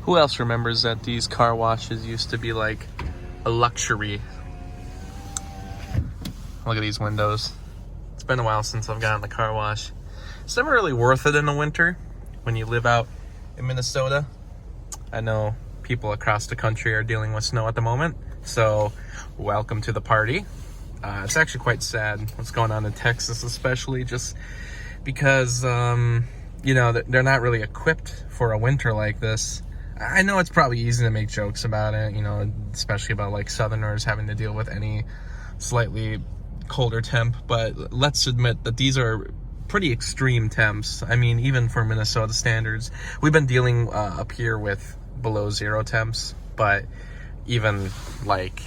Who else remembers that these car washes used to be like a luxury? Look at these windows. It's been a while since I've gotten the car wash. It's never really worth it in the winter when you live out in Minnesota. I know people across the country are dealing with snow at the moment, so welcome to the party. It's actually quite sad what's going on in Texas, especially just because, you know, they're not really equipped for a winter like this. I know it's probably easy to make jokes about it, you know, especially about like Southerners having to deal with any slightly colder temp, but let's admit that these are pretty extreme temps. I mean, even for Minnesota standards, we've been dealing up here with below zero temps, but even like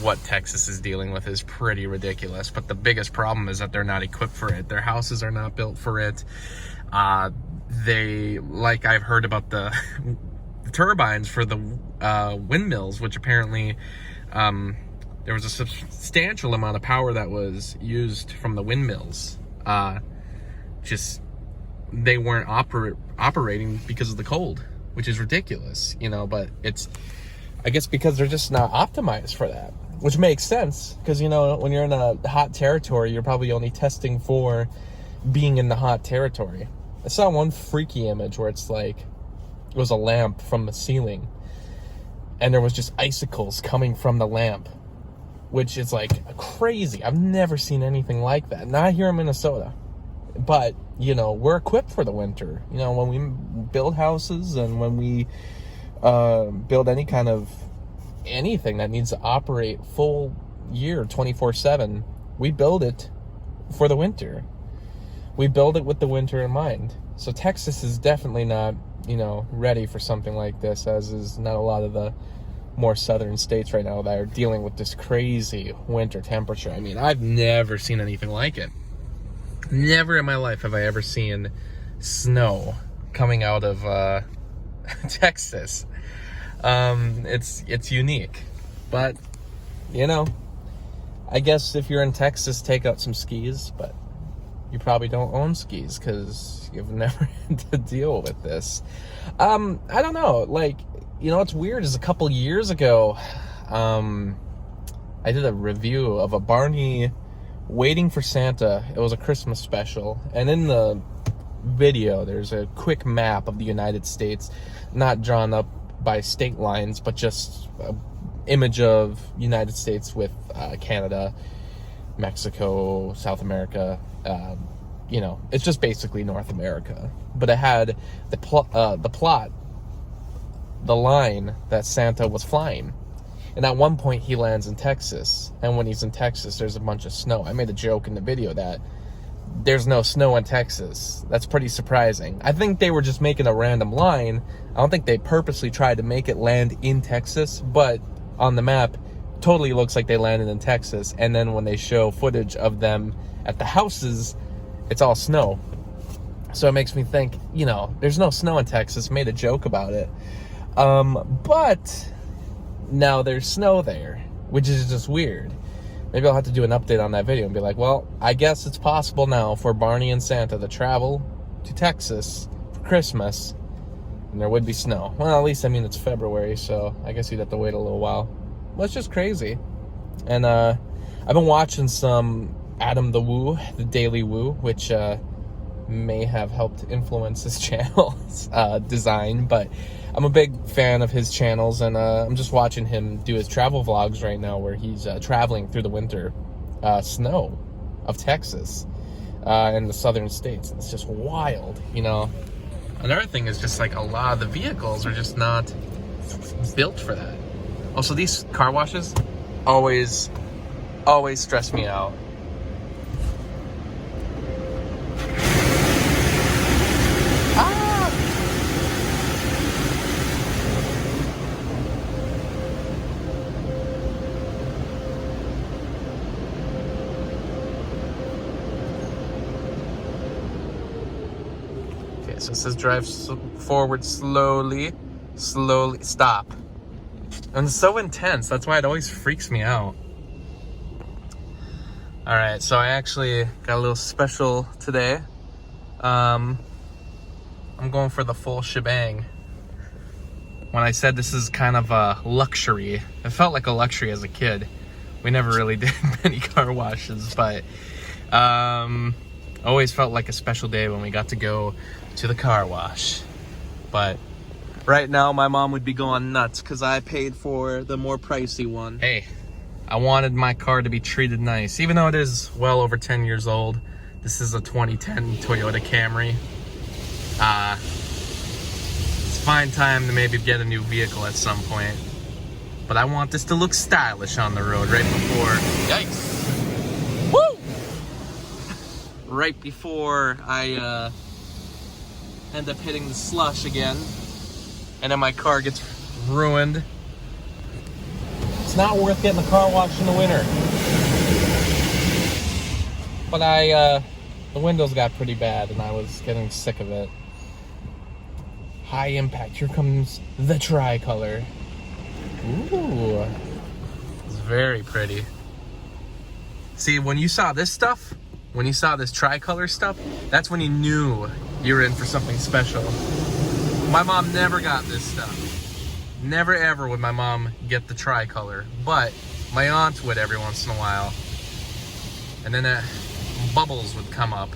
what Texas is dealing with is pretty ridiculous. But the biggest problem is that they're not equipped for it. Their houses are not built for it. Like I've heard about the turbines for the windmills, which apparently there was a substantial amount of power that was used from the windmills. Just they weren't operating because of the cold, which is ridiculous, you know. But it's, I guess, because they're just not optimized for that, which makes sense, because, you know, when you're in a hot territory, you're probably only testing for being in the hot territory. I saw one freaky image where it's like it was a lamp from the ceiling and there was just icicles coming from the lamp, which is like crazy. I've never seen anything like that. Not here in Minnesota. But, you know, we're equipped for the winter. You know, when we build houses and when we build any kind of anything that needs to operate full year 24/7, we build it for the winter. We build it with the winter in mind. So Texas is definitely not, you know, ready for something like this, as is not a lot of the more southern states right now that are dealing with this crazy winter temperature. I mean, I've never seen anything like it. Never in my life have I ever seen snow coming out of Texas. It's unique. But, you know, I guess if you're in Texas, take out some skis, but you probably don't own skis because you've never had to deal with this. I don't know. Like, you know, what's weird is a couple years ago, I did a review of a Barney Waiting for Santa. It was a Christmas special. And in the video, there's a quick map of the United States, not drawn up by state lines, but just an image of United States with Canada, Mexico, South America. You know, it's just basically North America. But it had the plot, the line that Santa was flying. And at one point, he lands in Texas. And when he's in Texas, there's a bunch of snow. I made a joke in the video that there's no snow in Texas. That's pretty surprising. I think they were just making a random line. I don't think they purposely tried to make it land in Texas. But on the map, totally looks like they landed in Texas. And then when they show footage of them at the houses, it's all snow. So it makes me think, you know, there's no snow in Texas. Made a joke about it. But now there's snow there, which is just weird. Maybe I'll have to do an update on that video and be like, well, I guess it's possible now for Barney and Santa to travel to Texas for Christmas, and there would be snow. Well, at least, I mean, it's February, so I guess you'd have to wait a little while. Well, it's just crazy. And I've been watching some Adam the Woo, the Daily Woo, which may have helped influence his channel's design, but I'm a big fan of his channels, and I'm just watching him do his travel vlogs right now where he's traveling through the winter snow of Texas and the southern states. It's just wild, you know. Another thing is just like a lot of the vehicles are just not built for that. Also, these car washes always stress me out. So it says drive forward slowly, stop. And it's so intense, that's why it always freaks me out. Alright, so I actually got a little special today. I'm going for the full shebang. when I said this is kind of a luxury. It felt like a luxury as a kid. We never really did many car washes, but always felt like a special day when we got to go to the car wash. But right now, my mom would be going nuts because I paid for the more pricey one. Hey, I wanted my car to be treated nice. Even though it is well over 10 years old, this is a 2010 Toyota Camry. It's fine time to maybe get a new vehicle at some point. But I want this to look stylish on the road right before... Yikes! Woo! Right before I end up hitting the slush again. And then my car gets ruined. It's not worth getting the car washed in the winter. But the windows got pretty bad and I was getting sick of it. High impact, here comes the tricolor. Ooh, it's very pretty. See, when you saw this stuff, when you saw this tricolor stuff, that's when you knew you were in for something special. My mom never got this stuff. Never ever would my mom get the tricolor, but my aunt would every once in a while. And then bubbles would come up.